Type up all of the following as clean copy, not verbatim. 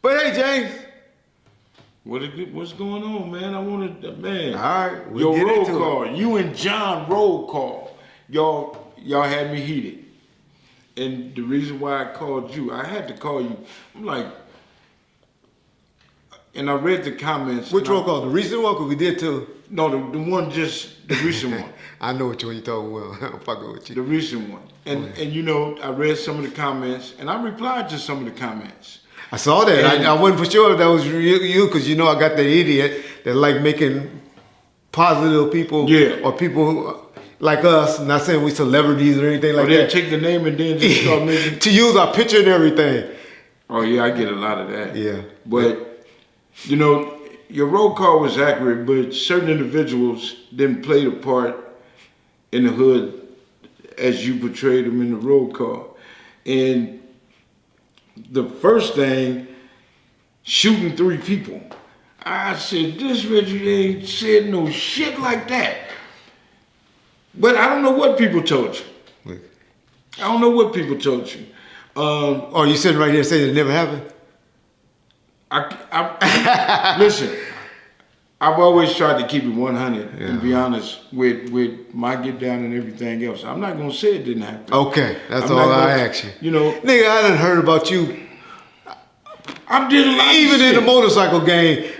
But hey, James. What's going on, man? I wanted, man. All right, your roll call. You and John roll call. Y'all had me heated. And the reason why I called you, I had to call you. I'm like, and I read the comments. Which roll call? The recent one? Because we did too. No, the one the recent one. I know which one you're talking about. I'm fucking with you. The recent one. And you know, I read some of the comments, and I replied to some of the comments. I saw that. I wasn't for sure if that was you, because you know I got that idiot that like making positive people or people like us, not saying we celebrities or anything like that. Take the name and then just start making... to use our picture and everything. Oh yeah, I get a lot of that. Yeah. But, you know, your roll call was accurate, but certain individuals didn't play the part in the hood as you portrayed them in the roll call. And the first thing, shooting 3 people. I said, this Reggie ain't said no shit like that. But I don't know what people told you. I don't know what people told you. You sitting right here saying it never happened? Listen, I've always tried to keep it 100 and be honest with my get down and everything else. I'm not gonna say it didn't happen. Okay, that's all I ask you. You know, nigga, I done heard about you. I did a lot. Even in the motorcycle game,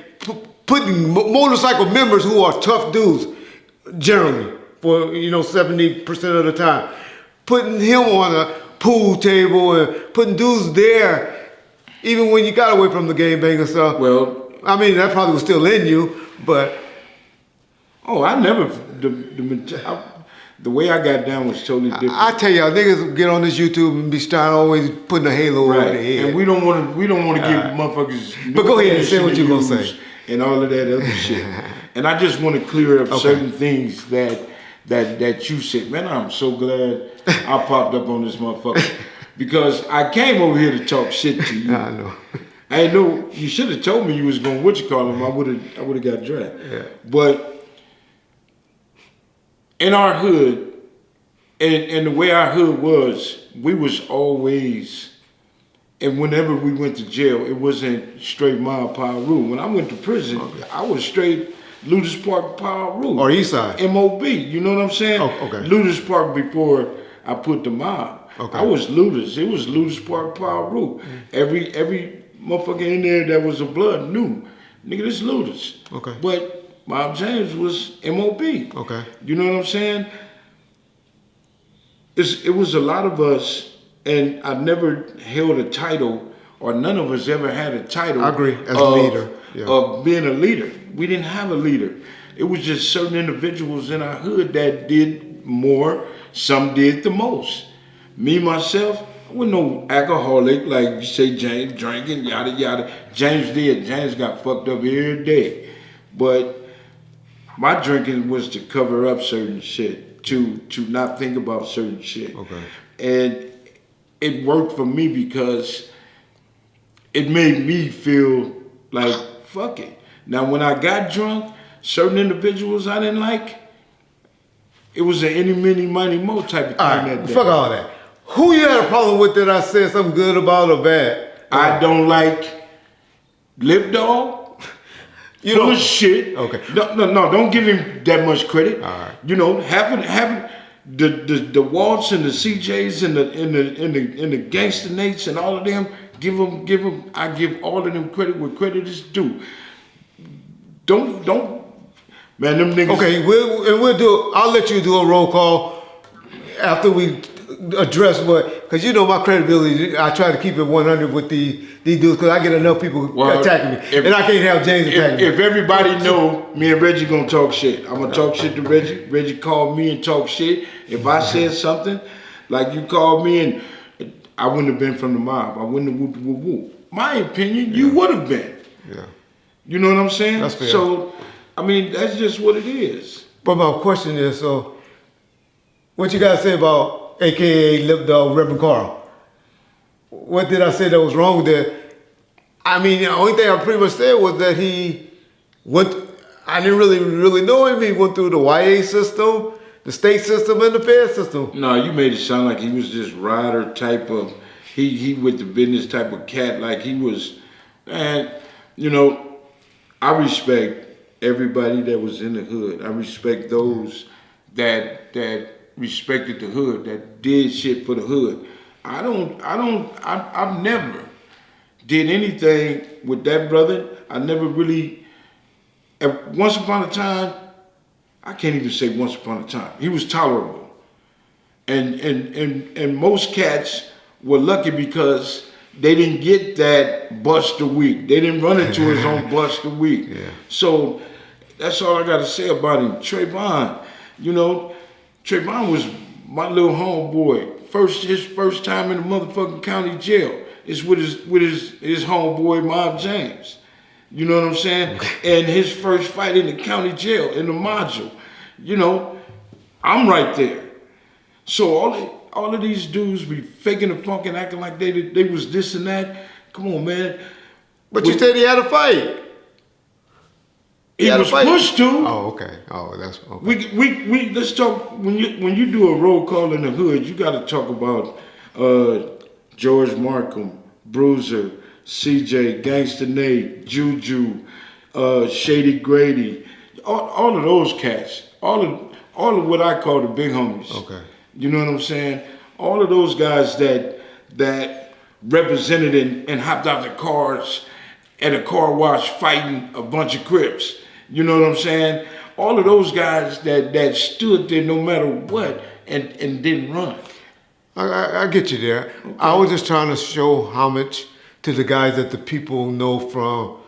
putting motorcycle members who are tough dudes, generally for 70% of the time, putting him on a pool table and putting dudes there, even when you got away from the game bang and stuff. Well, I mean, that probably was still in you, but... Oh, I never... The way I got down was totally different. I tell y'all, niggas get on this YouTube and be starting always putting a halo over their head. And we don't want to give motherfuckers... But go ahead and say what you're going to say. And all of that other shit. And I just want to clear up certain things that you said. Man, I'm so glad I popped up on this motherfucker. Because I came over here to talk shit to you. I know. I know you should have told me you was going I would have got dragged. Yeah. But in our hood, and the way our hood was, we was always, and whenever we went to jail, it wasn't straight mile power rule. When I went to prison, I was straight Ludus Park power rule. Or East Side. MOB, you know what I'm saying? Oh, okay. Ludus Park before I put the mob. Okay. I was Ludus. It was Ludus Park power rule. Every motherfucker in there that was a blood knew, nigga, this Ludus. Okay. But Bob James was MOB. Okay. You know what I'm saying? It was a lot of us, and I never held a title, or none of us ever had a title. I agree, as a leader. Yeah. Of being a leader. We didn't have a leader. It was just certain individuals in our hood that did more, some did the most. Me, myself, I wasn't no alcoholic, like you say, James, drinking, yada, yada. James did. James got fucked up every day. But my drinking was to cover up certain shit, to not think about certain shit. Okay. And it worked for me because it made me feel like, fuck it. Now, when I got drunk, certain individuals I didn't like, it was an any, many, money, mo type of thing that day. Fuck all that. Who you had a problem with that I said something good about or bad? I don't like Lip Dog. Full of shit. Okay. No, don't give him that much credit. All right. You know, having the Waltz and the CJs and the Gangsta Nates and all of them, give them. I give all of them credit where credit is due. Don't, man, them niggas. Okay, I'll let you do a roll call after we address because my credibility, I try to keep it 100 with these dudes because I get enough people attacking me. And I can't have James attacking me. If everybody know, me and Reggie gonna talk shit. I'm gonna talk shit to Reggie. Reggie called me and talk shit. If I said something, like you called me and I wouldn't have been from the mob. I wouldn't have whooped whoop whoop. My opinion, you would have been. Yeah. You know what I'm saying? That's fair. So, I mean, that's just what it is. But my question is, so, what you gotta say about AKA Lip Dog Reverend Carl? What did I say that was wrong with that? I mean, the only thing I pretty much said was that he went, I didn't really know him. He went through the YA system, the state system, and the Fed system. No, you made it sound like he was this rider type of, he with the business type of cat, like he was And, you know, I respect everybody that was in the hood. I respect those that respected the hood, that did shit for the hood. I've never did anything with that brother. I never really, once upon a time, I can't even say once upon a time, he was tolerable. And most cats were lucky because they didn't get that bust a week. They didn't run into his own bust a week. Yeah. So that's all I got to say about him. Trevon, you know, Trevon was my little homeboy. His first time in the motherfucking county jail is with his homeboy Mob James. You know what I'm saying? And his first fight in the county jail in the module. You know, I'm right there. So all of these dudes be faking the funk and acting like they was this and that. Come on, man. But you said he had a fight. He was pushed to. Oh, okay. Oh, that's okay. We let's talk when you do a roll call in the hood. You got to talk about George Markham, Bruiser, CJ, Gangsta Nate, Juju, Shady Grady, all of those cats. All of what I call the big homies. Okay. You know what I'm saying? All of those guys that represented and hopped out the cars at a car wash fighting a bunch of Crips. You know what I'm saying? All of those guys that stood there no matter what and didn't run. I get you there. Okay. I was just trying to show homage to the guys that the people know from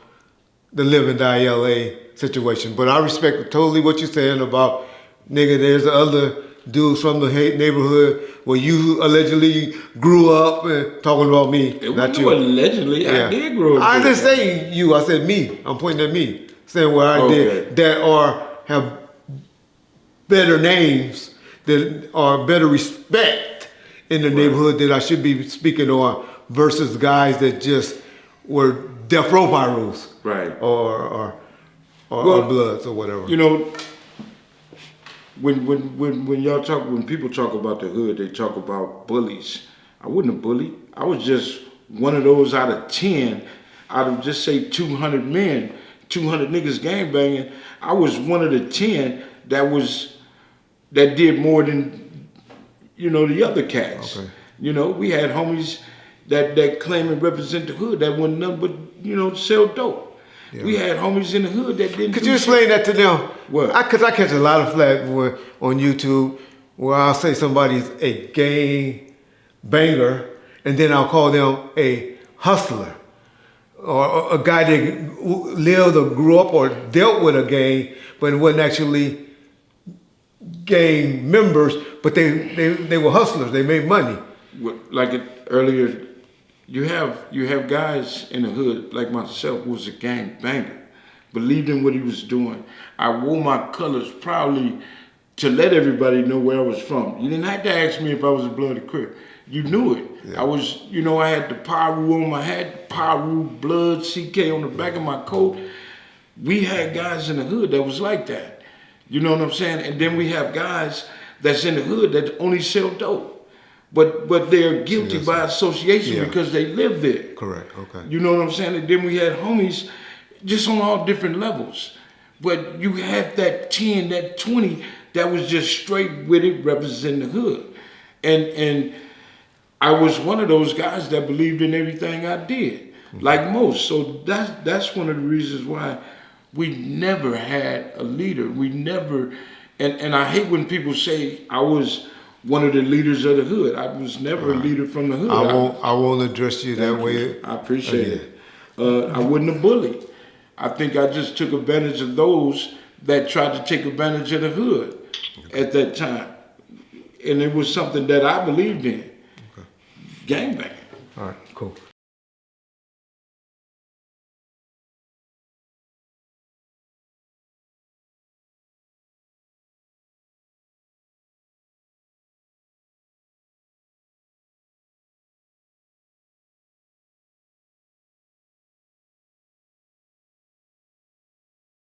the Live and Die LA situation. But I respect totally what you're saying about, nigga, there's other dudes from the neighborhood where you allegedly grew up and talking about me. It not wasn't you. Allegedly, yeah. I did grow up. I didn't say you, I said me. I'm pointing at me. Saying where I did that have better names, that are better respect in the neighborhood that I should be speaking on versus guys that just were death row rules. Right. Or Bloods or whatever. You know, when y'all talk, when people talk about the hood, they talk about bullies. I wasn't a bully. I was just one of those out of 10, out of just say 200 men, 200 niggas gangbanging. I was one of the 10 that did more than, you know, the other cats. Okay. You know, we had homies that claim and represent the hood that wasn't nothing but, you know, sell dope. Yeah. We had homies in the hood that didn't. Could you explain that to them? What? Because I catch a lot of flack on YouTube where I'll say somebody's a gang banger and then I'll call them a hustler or a guy that lived or grew up or dealt with a gang but wasn't actually gang members, but they were hustlers. They made money. Like earlier, you have guys in the hood like myself who was a gang banger, believed in what he was doing. I wore my colors proudly to let everybody know where I was from. You didn't have to ask me if I was a Blood or Crip. You knew it. Yeah. I was, you know, I had the Paru on my hat, Paru, Blood, CK on the back of my coat. We had guys in the hood that was like that. You know what I'm saying? And then we have guys that's in the hood that only sell dope. But they're guilty by association because they live there. Correct, okay. You know what I'm saying? And then we had homies just on all different levels. But you had that 10, that 20 that was just straight with it, representing the hood. And I was one of those guys that believed in everything I did, like most. So that's one of the reasons why we never had a leader. We never, and I hate when people say I was one of the leaders of the hood. I was never a leader from the hood. I won't address you that way. I appreciate it. I wasn't a bully. I think I just took advantage of those that tried to take advantage of the hood at that time. And it was something that I believed in. Okay. Gangbanging. All right, cool.